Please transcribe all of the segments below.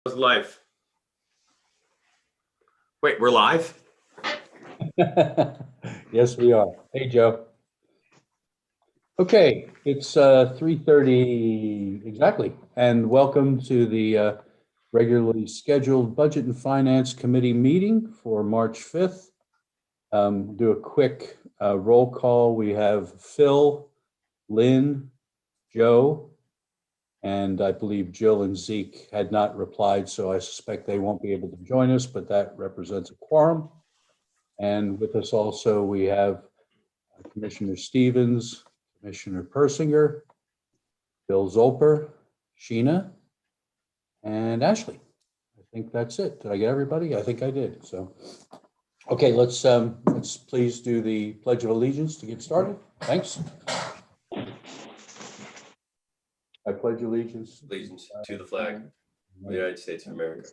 Live. Wait, we're live? Yes, we are. Hey, Joe. Okay, it's 3:30 exactly, and welcome to the regularly scheduled Budget and Finance Committee meeting for March 5th. Do a quick roll call. We have Phil, Lynn, Joe, and I believe Jill and Zeke had not replied, so I suspect they won't be able to join us, but that represents a quorum. And with us also, we have Commissioner Stevens, Commissioner Persinger, Bill Zolper, Sheena, and Ashley. I think that's it. Did I get everybody? I think I did. So, okay, let's please do the Pledge of Allegiance to get started. Thanks. I pledge allegiance To the flag of the United States of America,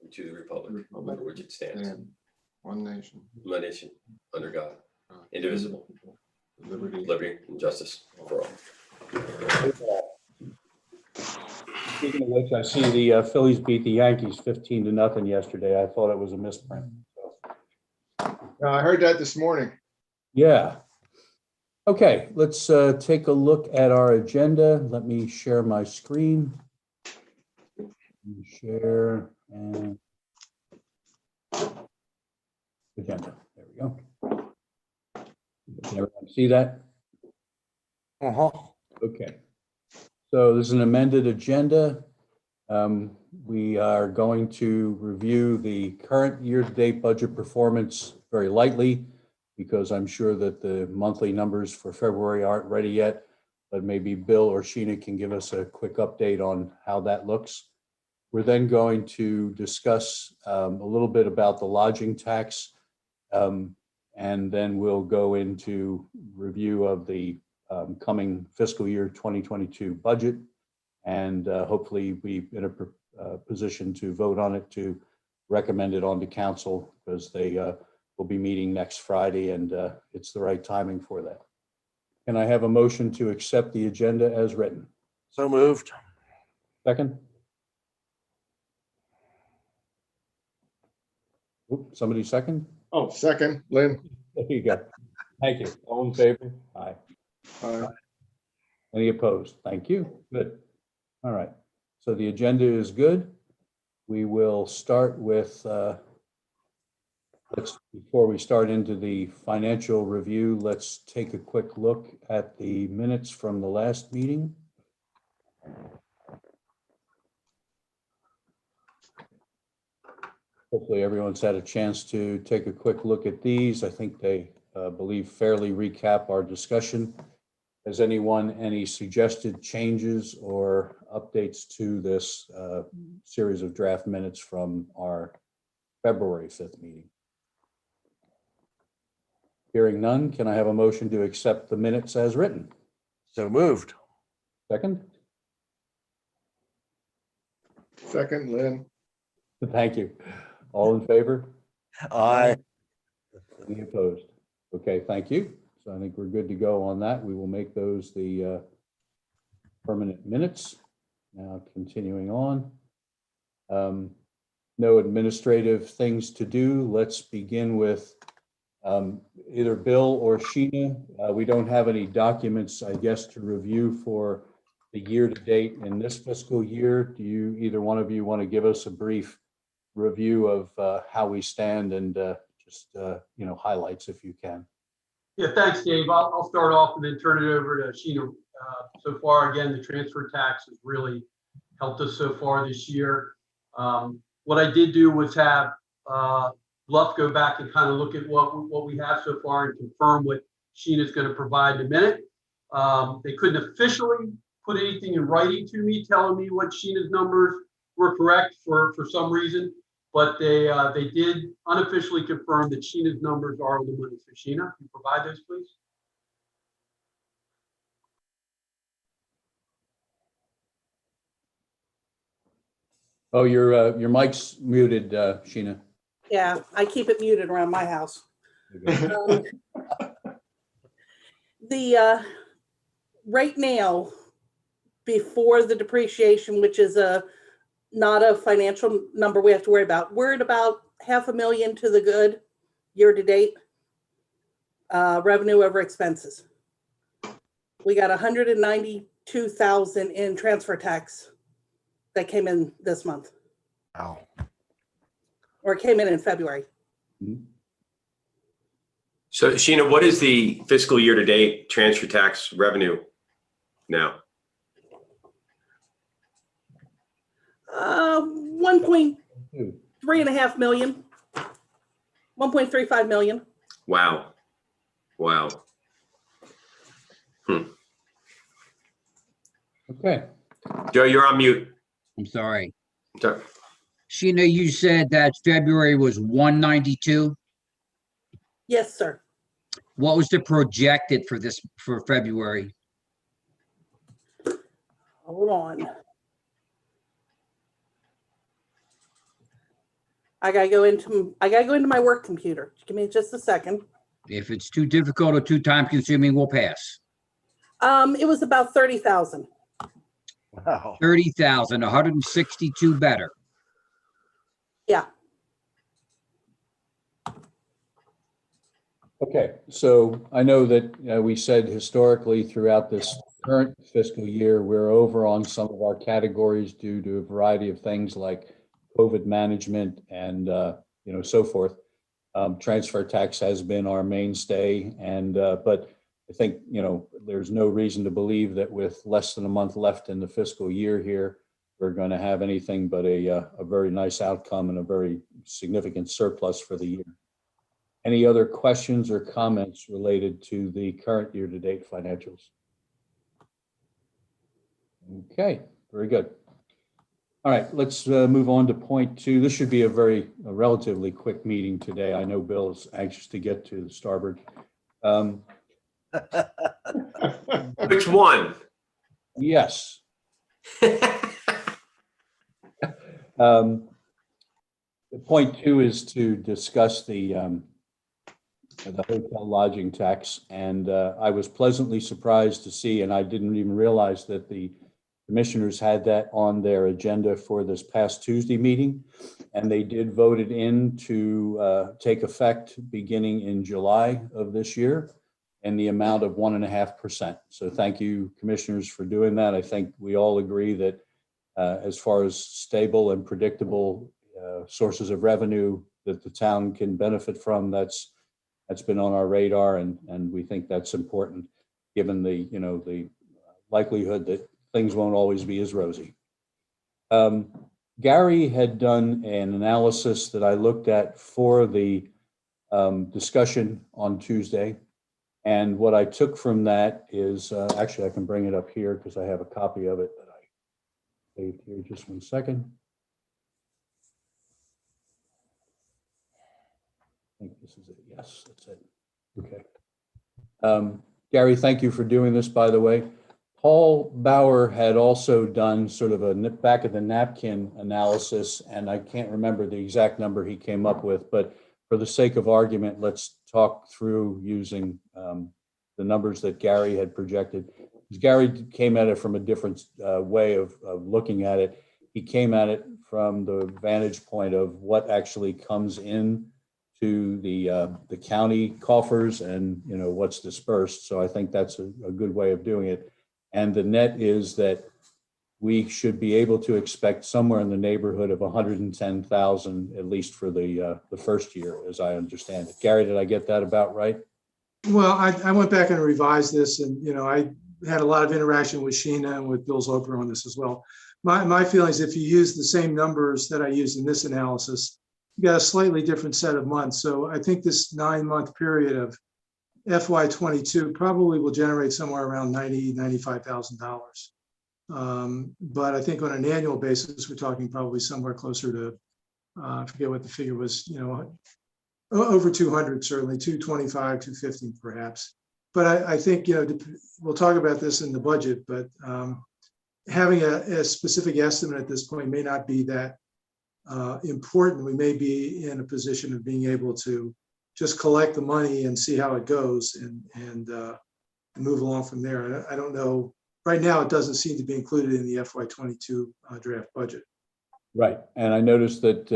and to the republic for which it stands, one nation, under God, indivisible, liberty and justice for all. Speaking of which, I see the Phillies beat the Yankees 15-0 yesterday. I thought it was a misprint. I heard that this morning. Yeah. Okay, let's take a look at our agenda. Let me share my screen. Share and agenda. There we go. Can everyone see that? Okay. So this is an amended agenda. We are going to review the current year-to-date budget performance very lightly, because I'm sure that the monthly numbers for February aren't ready yet, but maybe Bill or Sheena can give us a quick update on how that looks. We're then going to discuss a little bit about the lodging tax, and then we'll go into review of the coming fiscal year 2022 budget, and hopefully be in a position to vote on it, to recommend it on to council, because they will be meeting next Friday, and it's the right timing for that. Can I have a motion to accept the agenda as written? So moved. Second? Oops, somebody second? Oh, second, Lynn. There you go. Thank you. All in favor? Aye. Any opposed? Thank you. Good. All right. So the agenda is good. We will start with, before we start into the financial review, let's take a quick look at the minutes from the last meeting. Hopefully everyone's had a chance to take a quick look at these. I think they, believe, fairly recap our discussion. Has anyone any suggested changes or updates to this series of draft minutes from our February 5th meeting? Hearing none, can I have a motion to accept the minutes as written? So moved. Second? Second, Lynn. Thank you. All in favor? Aye. Any opposed? Okay, thank you. So I think we're good to go on that. We will make those the permanent minutes. Now continuing on. No administrative things to do. Let's begin with either Bill or Sheena. We don't have any documents, I guess, to review for the year to date in this fiscal year. Do you, either one of you, want to give us a brief review of how we stand, and just highlights if you can? Yeah, thanks, Dave. I'll start off and then turn it over to Sheena. So far, again, the transfer tax has really helped us so far this year. What I did do was have Bluff go back and kind of look at what we have so far and confirm what Sheena's going to provide in a minute. They couldn't officially put anything in writing to me telling me what Sheena's numbers were correct for some reason, but they did unofficially confirm that Sheena's numbers are on the money. So Sheena, can you provide those, please? Oh, your mic's muted, Sheena. Yeah, I keep it muted around my house. Right now, before the depreciation, which is a not a financial number we have to worry about. We're at about $500,000 to the good year to date. Revenue over expenses. We got 192,000 in transfer tax that came in this month, Wow. or it came in February. So Sheena, what is the fiscal year to date transfer tax revenue now? 1.35 million. 1.35 million. Wow. Wow. Okay. Joe, you're on mute. I'm sorry. Sorry. Sheena, you said that February was 192. Yes, sir. What was the projected for February? Hold on. I gotta go into my work computer. Give me just a second. If it's too difficult or too time consuming, we'll pass. It was about 30,000. Wow. 30,000, 162 better. Yeah. Okay, so I know that we said historically throughout this current fiscal year, we're over on some of our categories due to a variety of things like COVID management and so forth. Transfer tax has been our mainstay, and but I think there's no reason to believe that with less than a month left in the fiscal year here, we're going to have anything but a very nice outcome and a very significant surplus for the year. Any other questions or comments related to the current year-to-date financials? Okay, very good. All right, let's move on to point 2. This should be a relatively quick meeting today. I know Bill is anxious to get to the starboard. Which one? Yes. Point 2 is to discuss the hotel lodging tax, and I was pleasantly surprised to see, and I didn't even realize that the commissioners had that on their agenda for this past Tuesday meeting, and they did vote it in to take effect beginning in July of this year in the amount of 1.5%. So thank you, commissioners, for doing that. I think we all agree that as far as stable and predictable sources of revenue that the town can benefit from, that's been on our radar, and we think that's important given the the likelihood that things won't always be as rosy. Gary had done an analysis that I looked at for the discussion on Tuesday, and what I took from that is actually I can bring it up here because I have a copy of it that I saved here. Just one second. I think this is it. Yes, that's it. Okay. Gary, thank you for doing this, by the way. Paul Bauer had also done sort of a back of the napkin analysis, and I can't remember the exact number he came up with, but for the sake of argument, let's talk through using the numbers that Gary had projected. Gary came at it from a different way of looking at it. He came at it from the vantage point of what actually comes in to the county coffers and what's dispersed. So I think that's a good way of doing it. And the net is that we should be able to expect somewhere in the neighborhood of 110,000, at least for the first year, as I understand it. Gary, did I get that about right? Well, I went back and revised this, and I had a lot of interaction with Sheena and with Bill Zoper on this as well. My feeling is if you use the same numbers that I used in this analysis, you got a slightly different set of months. So I think this 9-month period of FY22 probably will generate somewhere around $95,000. But I think on an annual basis, we're talking probably somewhere closer to, I forget what the figure was, over 200, certainly 225, 250 perhaps. But I think, we'll talk about this in the budget, but having a specific estimate at this point may not be that important. We may be in a position of being able to just collect the money and see how it goes and move along from there. I don't know. Right now, it doesn't seem to be included in the FY22 draft budget. Right, and I noticed that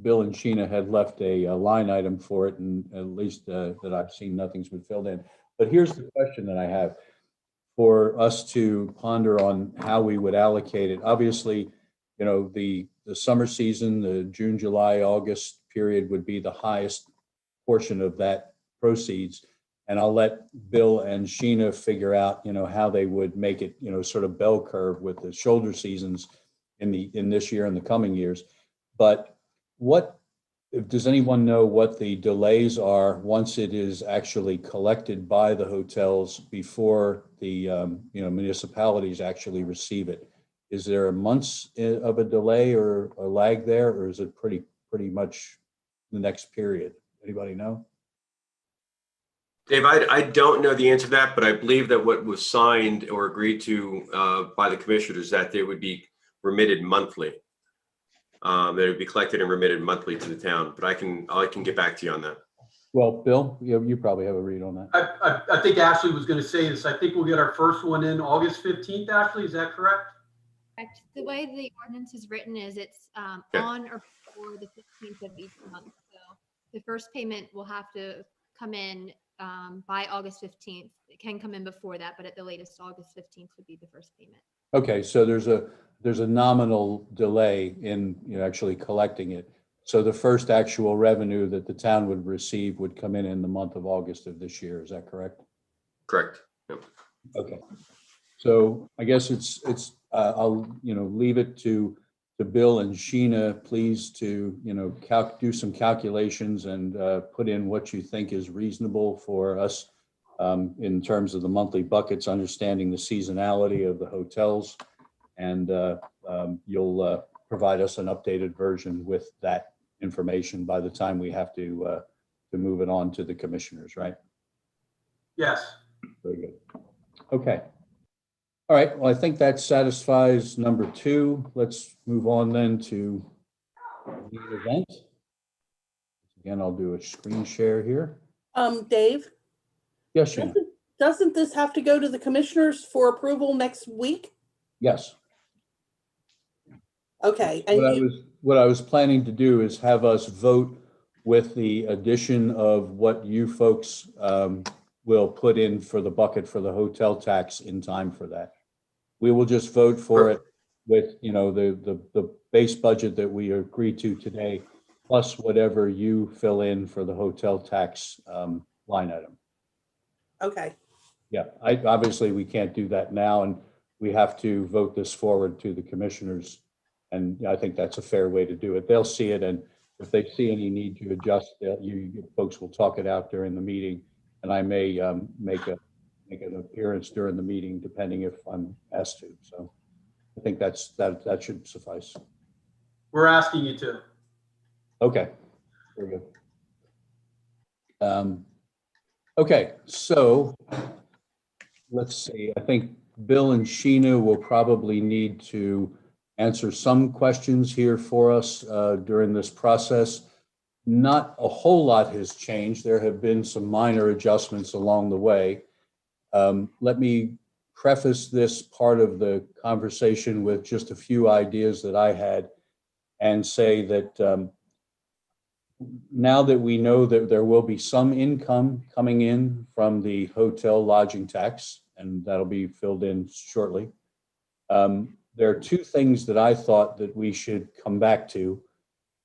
Bill and Sheena had left a line item for it, and at least that I've seen, nothing's been filled in. But here's the question that I have for us to ponder on how we would allocate it. Obviously, you know, the summer season, the June, July, August period would be the highest portion of that proceeds. And I'll let Bill and Sheena figure out, you know, how they would make it, you know, sort of bell curve with the shoulder seasons in this year and the coming years. But does anyone know what the delays are once it is actually collected by the hotels before the you know, municipalities actually receive it? Is there a months of a delay or a lag there, or is it pretty much the next period? Anybody know? Dave, I don't know the answer to that, but I believe that what was signed or agreed to by the commissioners, that they would be remitted monthly. They would be collected and remitted monthly to the town, but I can get back to you on that. Well, Bill, you probably have a read on that. I think Ashley was going to say this. I think we'll get our first one in August 15th, Ashley, is that correct? Correct. The way the ordinance is written is it's Okay. on or before the 15th of each month. So the first payment will have to come in by August 15th. It can come in before that, but at the latest, August 15th would be the first payment. Okay, so there's a nominal delay in, you know, actually collecting it. So the first actual revenue that the town would receive would come in the month of August of this year. Is that correct? Correct. Yep. Okay. So I guess it's I'll, you know, leave it to Bill and Sheena, please, to, you know, do some calculations and put in what you think is reasonable for us in terms of the monthly buckets, understanding the seasonality of the hotels. And you'll provide us an updated version with that information by the time we have to move it on to the commissioners, right? Yes. Very good. Okay. All right. Well, I think that satisfies number 2. Let's move on then to the event. Again, I'll do a screen share here. Dave, Yes, Shannon. doesn't this have to go to the commissioners for approval next week? Yes. Okay, and What I was planning to do is have us vote with the addition of what you folks will put in for the bucket for the hotel tax in time for that. We will just vote for it with, you know, the base budget that we agreed to today, plus whatever you fill in for the hotel tax line item. okay, Yeah, obviously we can't do that now, and we have to vote this forward to the commissioners. And I think that's a fair way to do it. They'll see it, and if they see any need to adjust, you folks will talk it out during the meeting, and I may make an appearance during the meeting, depending if I'm asked to. So I think that should suffice. We're asking you to. Okay, very good. Okay, so let's see. I think Bill and Sheena will probably need to answer some questions here for us during this process. Not a whole lot has changed. There have been some minor adjustments along the way. Let me preface this part of the conversation with just a few ideas that I had and say that now that we know that there will be some income coming in from the hotel lodging tax, and that'll be filled in shortly, there are 2 things that I thought that we should come back to.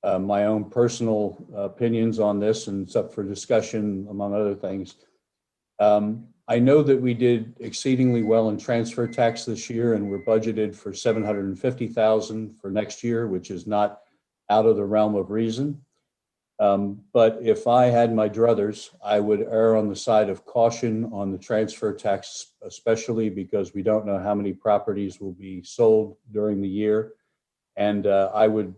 My own personal opinions on this, and it's up for discussion among other things. I know that we did exceedingly well in transfer tax this year, and we're budgeted for $750,000 for next year, which is not out of the realm of reason. But if I had my druthers, I would err on the side of caution on the transfer tax, especially because we don't know how many properties will be sold during the year. And I would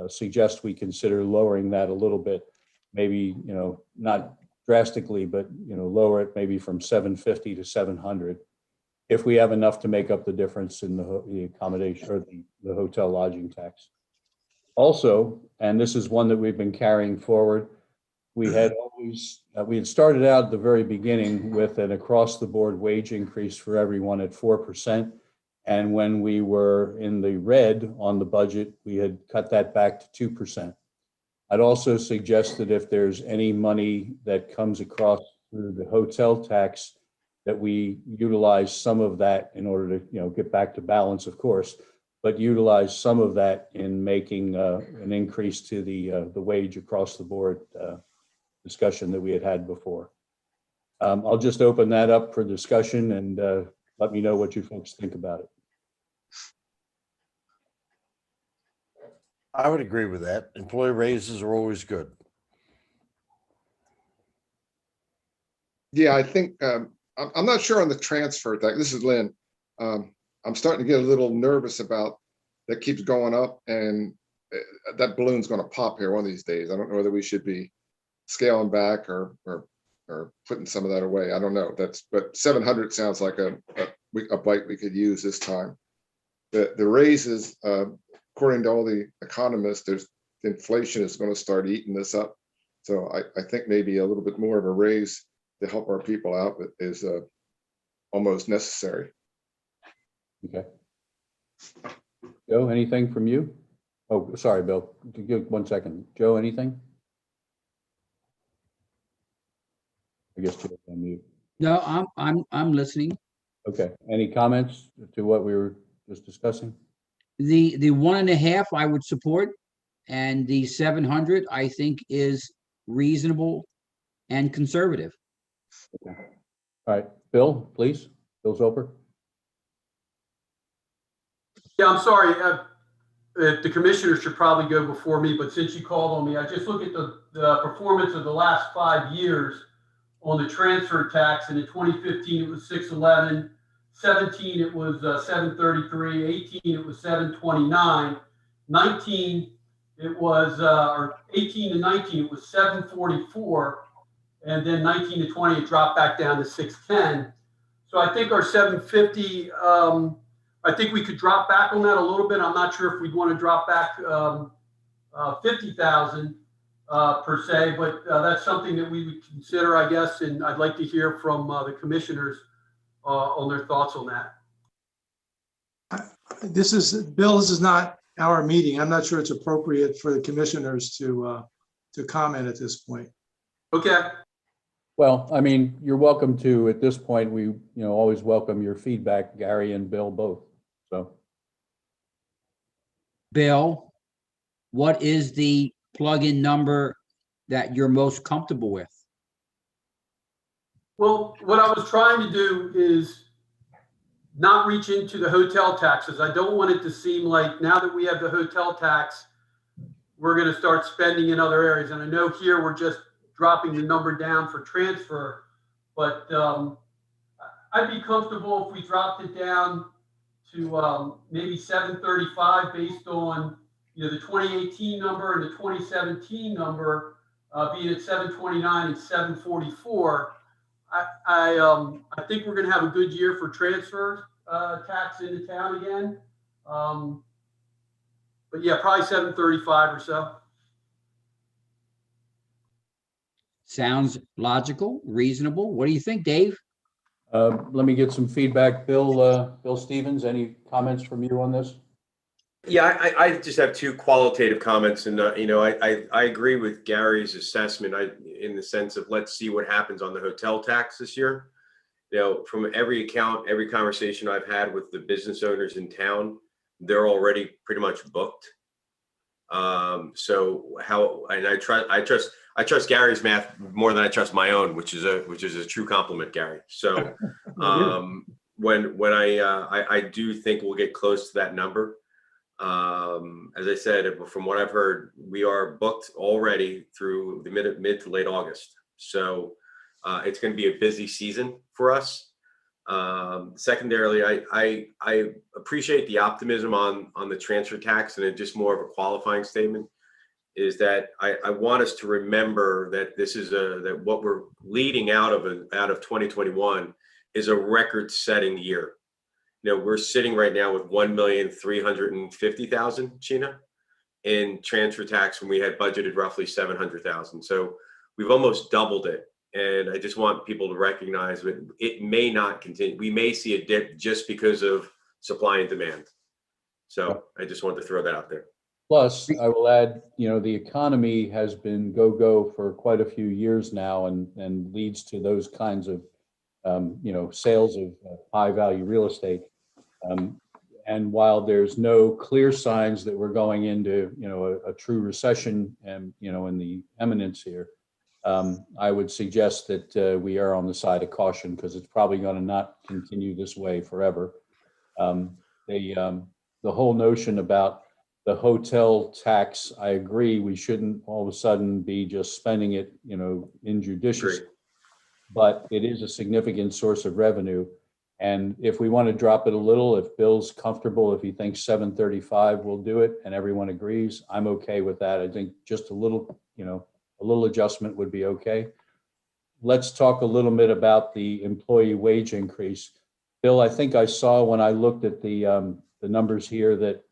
suggest we consider lowering that a little bit, maybe, you know, not drastically, but, you know, lower it maybe from 750 to 700, if we have enough to make up the difference in the accommodation or the hotel lodging tax. Also, and this is one that we've been carrying forward, we had started out at the very beginning with an across the board wage increase for everyone at 4%. And when we were in the red on the budget, we had cut that back to 2%. I'd also suggest that if there's any money that comes across through the hotel tax, that we utilize some of that in order to, get back to balance, of course, but utilize some of that in making an increase to the wage across the board discussion that we had before. I'll just open that up for discussion and let me know what you folks think about it. I would agree with that. Employee raises are always good. Yeah, I think, I'm not sure on the transfer tax. This is Lynn. I'm starting to get a little nervous about that keeps going up and that balloon's going to pop here one of these days. I don't know whether we should be scaling back or putting some of that away. I don't know. But 700 sounds like a bite we could use this time. The raises, according to all the economists, there's inflation is going to start eating this up. So I think maybe a little bit more of a raise to help our people out is almost necessary. Okay. Joe, anything from you? Oh, sorry, Bill. Give 1 second. Joe, anything? I guess Joe's on mute. No, I'm listening. Okay. Any comments to what we were just discussing? The 1.5 I would support, and the 700 I think is reasonable and conservative. Okay. All right, Bill, please. Bill Zoper. Yeah, I'm sorry. The commissioner should probably go before me, but since you called on me, I just look at the performance of the last 5 years on the transfer tax. And in 2015, it was 611. 17, it was 733. 18, it was 729. 19, it was, or 18 to 19, it was 744. And then 19 to 20, it dropped back down to 610. So I think our 750, I think we could drop back on that a little bit. I'm not sure if we'd want to drop back 50,000 per se, but that's something that we would consider, I guess. And I'd like to hear from the commissioners on their thoughts on that. Bill, this is not our meeting. I'm not sure it's appropriate for the commissioners to comment at this point. Okay. Well, I mean, you're welcome to, at this point, we, always welcome your feedback, Gary and Bill both. So, Bill, what is the plug-in number that you're most comfortable with? Well, what I was trying to do is not reach into the hotel taxes. I don't want it to seem like now that we have the hotel tax, we're going to start spending in other areas. And I know here we're just dropping the number down for transfer, but I'd be comfortable if we dropped it down to maybe 735 based on the 2018 number and the 2017 number being at 729 and 744. I think we're going to have a good year for transfer tax into town again. But yeah, probably 735 or so. Sounds logical, reasonable. What do you think, Dave? let me get some feedback. Bill Stevens, any comments from you on this? Yeah, I just have two qualitative comments, and I agree with Gary's assessment. In the sense of let's see what happens on the hotel tax this year. From every account, every conversation I've had with the business owners in town, they're already pretty much booked. So I trust Gary's math more than I trust my own, which is a true compliment, Gary. So when I do think we'll get close to that number. As I said, from what I've heard, we are booked already through the mid to late August. So it's going to be a busy season for us. Secondarily, I appreciate the optimism on the transfer tax, and it just more of a qualifying statement is that I want us to remember that this is that what we're leading out of 2021 is a record-setting year. We're sitting right now with 1,350,000, Sheena, in transfer tax when we had budgeted roughly 700,000. So we've almost doubled it. And I just want people to recognize that it may not continue. We may see a dip just because of supply and demand. So I just wanted to throw that out there. Plus, I will add, the economy has been go-go for quite a few years now and leads to those kinds of, sales of high-value real estate. And while there's no clear signs that we're going into, a true recession and, in the imminence here, I would suggest that we are on the side of caution because it's probably going to not continue this way forever. The whole notion about the hotel tax, I agree, we shouldn't all of a sudden be just spending it, injudiciously. Agree. But it is a significant source of revenue. And if we want to drop it a little, if Bill's comfortable, if he thinks 735, we'll do it, and everyone agrees, I'm okay with that. I think just a little adjustment would be okay. Let's talk a little bit about the employee wage increase. Bill, I think I saw when I looked at the numbers here that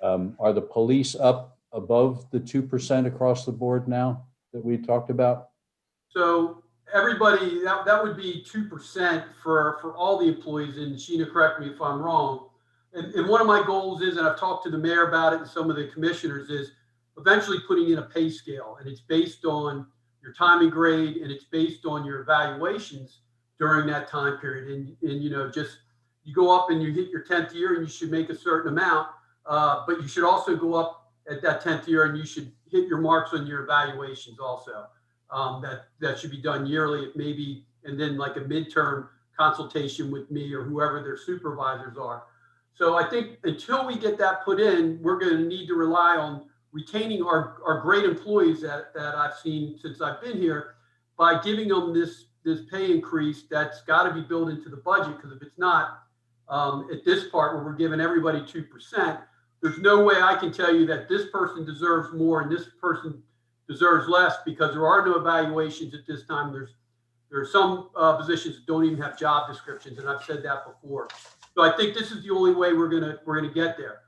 are the police up above the 2% across the board now that we talked about? So everybody, that would be 2% for all the employees, and Sheena, correct me if I'm wrong. And one of my goals is, and I've talked to the mayor about it and some of the commissioners, is eventually putting in a pay scale, and it's based on your time and grade, and it's based on your evaluations during that time period. And just you go up and you hit your 10th year and you should make a certain amount, but you should also go up at that 10th year and you should hit your marks on your evaluations also. That should be done yearly, maybe, and then like a midterm consultation with me or whoever their supervisors are. So I think until we get that put in, we're going to need to rely on retaining our great employees that I've seen since I've been here by giving them this pay increase that's got to be built into the budget. Because if it's not, at this part where we're giving everybody 2%, there's no way I can tell you that this person deserves more and this person deserves less, because there are no evaluations at this time. There are some positions that don't even have job descriptions, and I've said that before. So I think this is the only way we're gonna get there.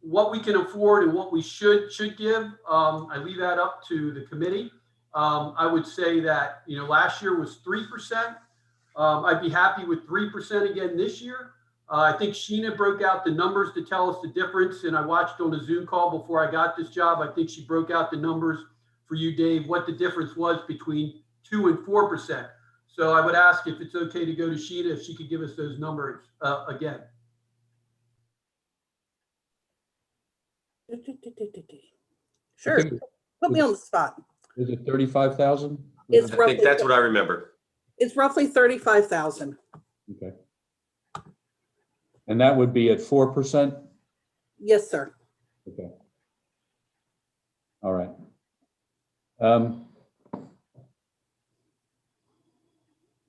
What we can afford and what we should give, I leave that up to the committee. I would say that last year was 3%. I'd be happy with 3% again this year. I think Sheena broke out the numbers to tell us the difference, and I watched on a Zoom call before I got this job. I think she broke out the numbers for you, Dave, what the difference was between 2% and 4%. So I would ask if it's okay to go to Sheena, if she could give us those numbers again. Sure, put me on the spot. Is it 35,000? It's I think roughly, that's what I remember. it's roughly 35,000. Okay. And that would be at 4%? Yes, sir. Okay. All right.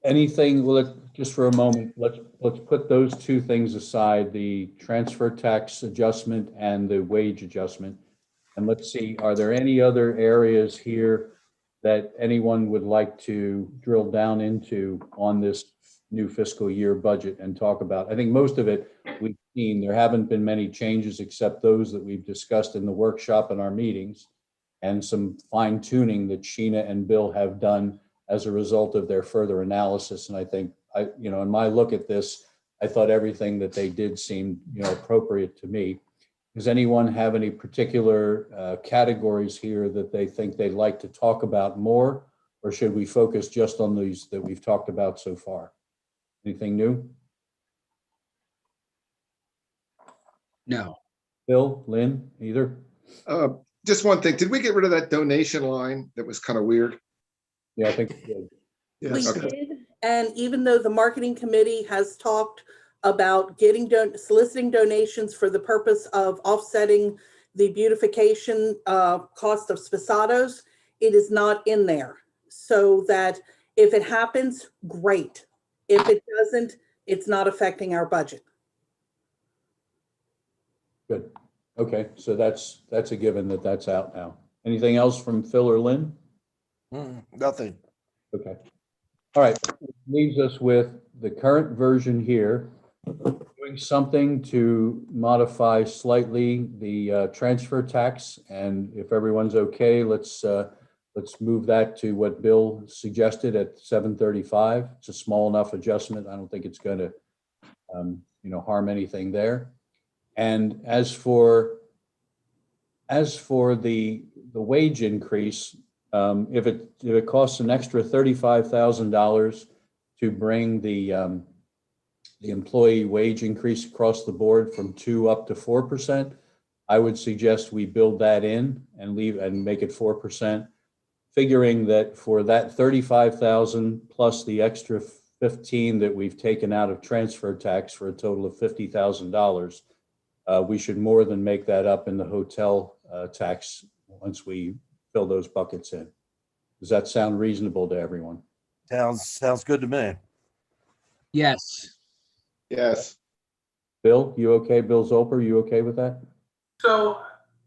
Anything, well, just for a moment, let's put those two things aside, the transfer tax adjustment and the wage adjustment. And let's see, are there any other areas here that anyone would like to drill down into on this new fiscal year budget and talk about? I think most of it we've seen. There haven't been many changes except those that we've discussed in the workshop and our meetings, and some fine tuning that Sheena and Bill have done as a result of their further analysis. And I think in my look at this, I thought everything that they did seemed, appropriate to me. Does anyone have any particular categories here that they think they'd like to talk about more, or should we focus just on these that we've talked about so far? Anything new? No. Bill, Lynn, either? Just one thing, did we get rid of that donation line that was kind of weird? Yeah, I think we did. We Yes. did, and even though the marketing committee has talked about soliciting donations for the purpose of offsetting the beautification cost of Sposados, it is not in there. So that if it happens, great. If it doesn't, it's not affecting our budget. Good. Okay, so that's a given that's out now. Anything else from Phil or Lynn? Nothing. Okay. All right, leaves us with the current version here, doing something to modify slightly the transfer tax. And if everyone's okay, let's move that to what Bill suggested at 735. It's a small enough adjustment. I don't think it's going to harm anything there. And as for the wage increase, if it costs an extra $35,000 to bring the employee wage increase across the board from 2 up to 4%, I would suggest we build that in and make it 4%, figuring that for that 35,000 plus the extra 15 that we've taken out of transfer tax for a total of $50,000, we should more than make that up in the hotel tax once we fill those buckets in. Does that sound reasonable to everyone? Sounds good to me. Yes. Yes, Bill, you okay? Bill Zolper, you okay with that? So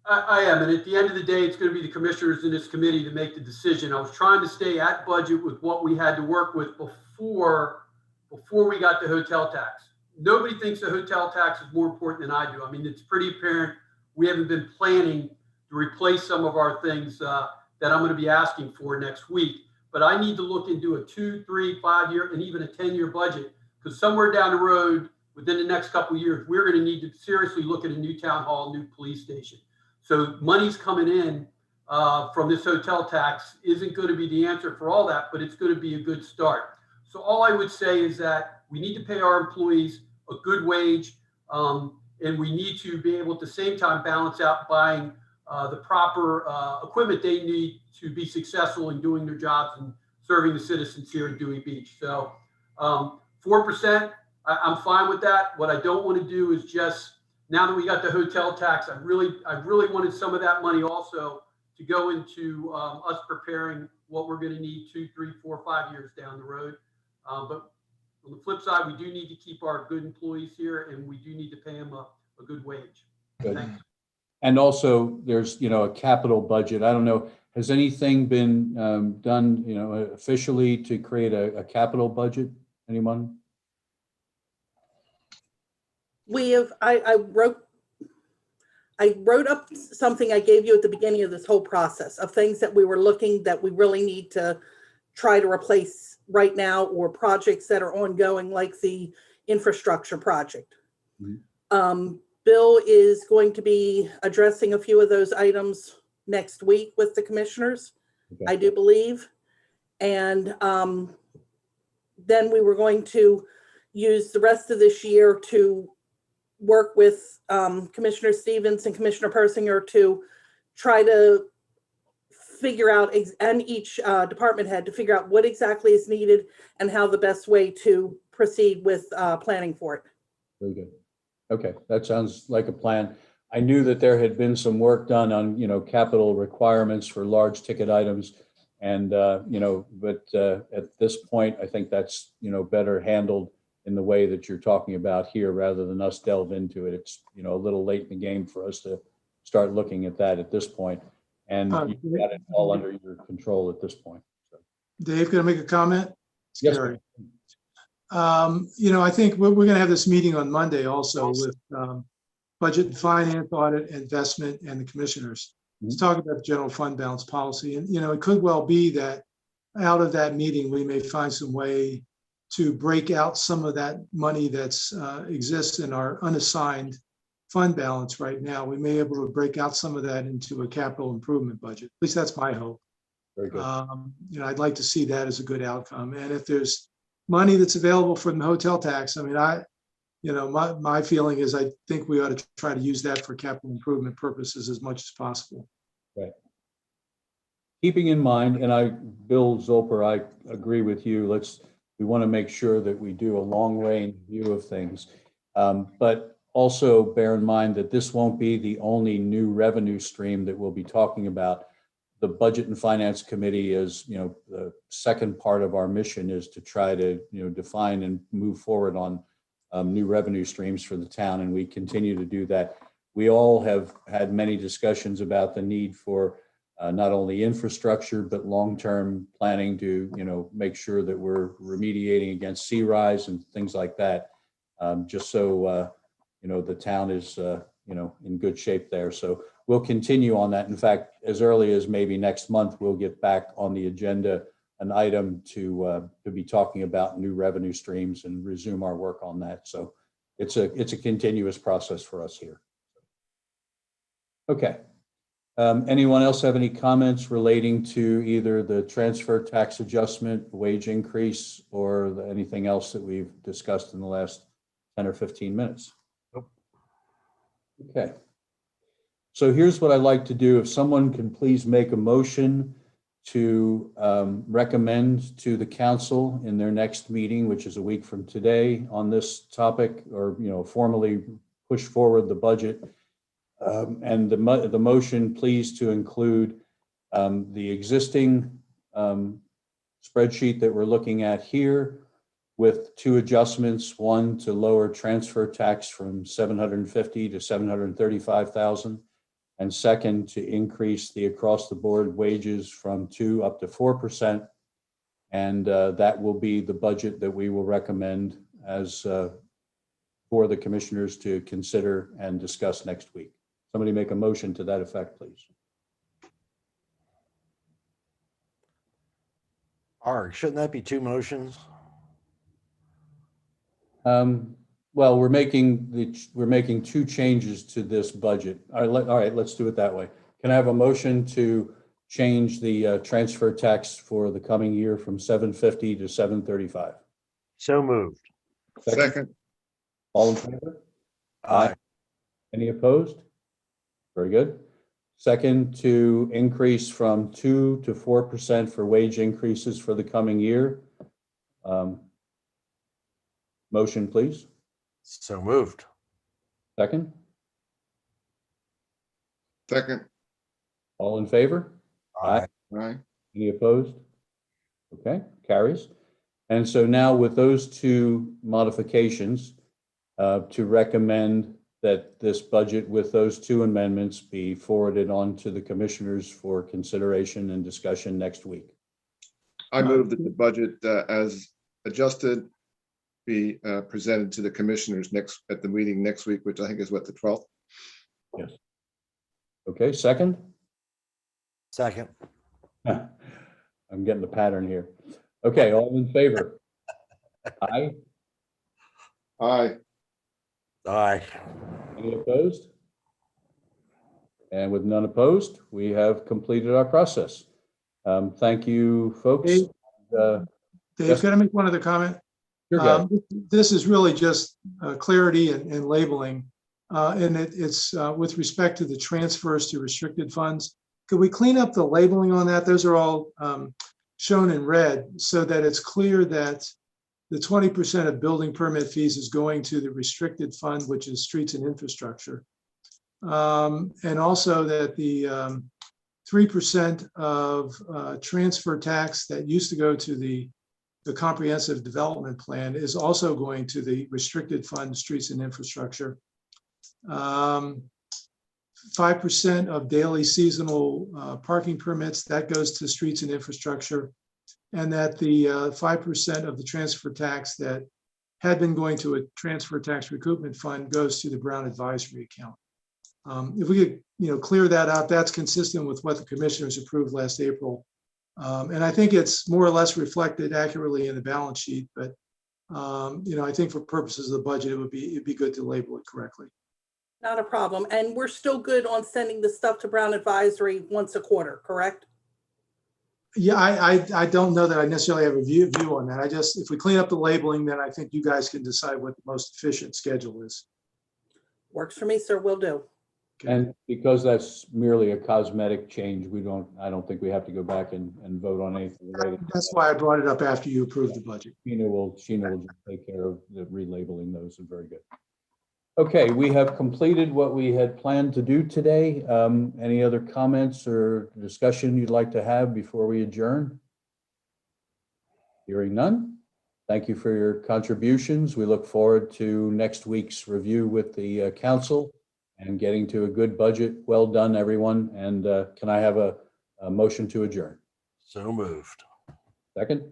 I am, and at the end of the day, it's going to be the commissioners in this committee to make the decision. I was trying to stay at budget with what we had to work with before we got the hotel tax. Nobody thinks the hotel tax is more important than I do. I mean, it's pretty apparent we haven't been planning to replace some of our things that I'm going to be asking for next week. But I need to look into a 2, 3, 5 year, and even a 10-year budget, because somewhere down the road, within the next couple of years, we're going to need to seriously look at a new town hall, new police station. So money's coming in from this hotel tax isn't going to be the answer for all that, but it's going to be a good start. So all I would say is that we need to pay our employees a good wage, and we need to be able at the same time balance out buying the proper equipment they need to be successful in doing their jobs and serving the citizens here in Dewey Beach. So 4%, I'm fine with that. What I don't want to do is just, now that we got the hotel tax, I really wanted some of that money also to go into us preparing what we're going to need 2, 3, 4, 5 years down the road. But on the flip side, we do need to keep our good employees here, and we do need to pay them a good wage. Good. Thanks. And also there's, a capital budget. I don't know, has anything been done, officially to create a capital budget? Anyone? We have, I wrote up something I gave you at the beginning of this whole process of things that we were looking that we really need to try to replace right now, or projects that are ongoing, like the infrastructure project. Mhm. Bill is going to be addressing a few of those items next week with the commissioners, Okay. I do believe. And then we were going to use the rest of this year to work with Commissioner Stevens and Commissioner Persinger to try to figure out, and each department head to figure out what exactly is needed and how the best way to proceed with planning for it. Very good. Okay, that sounds like a plan. I knew that there had been some work done on, capital requirements for large ticket items. And, but at this point, I think that's, better handled in the way that you're talking about here, rather than us delve into it. It's, a little late in the game for us to start looking at that at this point. And you've got it all under your control at this point. So. Dave, can I make a comment? Yes, Gary. I think we're going to have this meeting on Monday also with budget and finance, audit, investment, and the commissioners. Let's talk about the general fund balance policy. And, it could well be that out of that meeting, we may find some way to break out some of that money that's exists in our unassigned fund balance right now. We may be able to break out some of that into a capital improvement budget. At least that's my hope. very good. I'd like to see that as a good outcome. And if there's money that's available from the hotel tax, I mean, my feeling is I think we ought to try to use that for capital improvement purposes as much as possible. Right. Keeping in mind, and Bill Zolper, I agree with you. We want to make sure that we do a long range view of things. But also bear in mind that this won't be the only new revenue stream that we'll be talking about. The Budget and Finance Committee is, the second part of our mission is to try to, define and move forward on new revenue streams for the town, and we continue to do that. We all have had many discussions about the need for not only infrastructure, but long-term planning to, make sure that we're remediating against sea rise and things like that, just so, the town is, in good shape there. So we'll continue on that. In fact, as early as maybe next month, we'll get back on the agenda an item to be talking about new revenue streams and resume our work on that. So it's a continuous process for us here. Okay. Anyone else have any comments relating to either the transfer tax adjustment, wage increase, or anything else that we've discussed in the last 10 or 15 minutes? Nope. Okay. So here's what I'd like to do. If someone can please make a motion to recommend to the council in their next meeting, which is a week from today, on this topic, or formally push forward the budget. And the motion, please, to include the existing spreadsheet that we're looking at here, with two adjustments: one, to lower transfer tax from 750 to 735,000, and second, to increase the across the board wages from 2% up to 4%. And that will be the budget that we will recommend as for the commissioners to consider and discuss next week. Somebody make a motion to that effect, please. Art, shouldn't that be two motions? Well, we're making two changes to this budget. All right, let's do it that way. Can I have a motion to change the transfer tax for the coming year from 750 to 735? So moved. Second, All in favor? Aye. Any opposed? Very good. Second, to increase from 2% to 4% for wage increases for the coming year. Motion, please. So moved. Second. second, All in favor? Aye. aye, Any opposed? Okay, carries. And so now with those two modifications, to recommend that this budget with those two amendments be forwarded on to the commissioners for consideration and discussion next week. I move that the budget as adjusted be presented to the commissioners at the meeting next week, which I think is what, the 12th? Yes. Okay, second? Second. I'm getting the pattern here. Okay, all in favor? Aye. Aye, Aye. Any opposed? And with none opposed, we have completed our process. Thank you, folks. Dave? Yes. Dave, can I make one other comment? You're good. This is really just clarity and labeling. And it's with respect to the transfers to restricted funds. Could we clean up the labeling on that? Those are all shown in red so that it's clear that the 20% of building permit fees is going to the restricted fund, which is streets and infrastructure. And also that the 3% of transfer tax that used to go to the comprehensive development plan is also going to the restricted fund, streets and infrastructure. 5% of daily seasonal parking permits, that goes to streets and infrastructure. And that the 5% of the transfer tax that had been going to a transfer tax recoupment fund goes to the Brown advisory account. If we could, clear that out, that's consistent with what the commissioners approved last April. And I think it's more or less reflected accurately in the balance sheet, but I think for purposes of the budget, it'd be good to label it correctly. Not a problem. And we're still good on sending the stuff to Brown Advisory once a quarter, correct? Yeah, I don't know that I necessarily have a view on that. If we clean up the labeling, then I think you guys can decide what the most efficient schedule is. Works for me, sir. Will do. And because that's merely a cosmetic change, I don't think we have to go back and vote on anything related. That's why I brought it up after you approved the budget. Sheena will just take care of the relabeling those, and very good. Okay, we have completed what we had planned to do today. Any other comments or discussion you'd like to have before we adjourn? Hearing none. Thank you for your contributions. We look forward to next week's review with the council and getting to a good budget. Well done, everyone. And can I have a motion to adjourn? So moved. Second?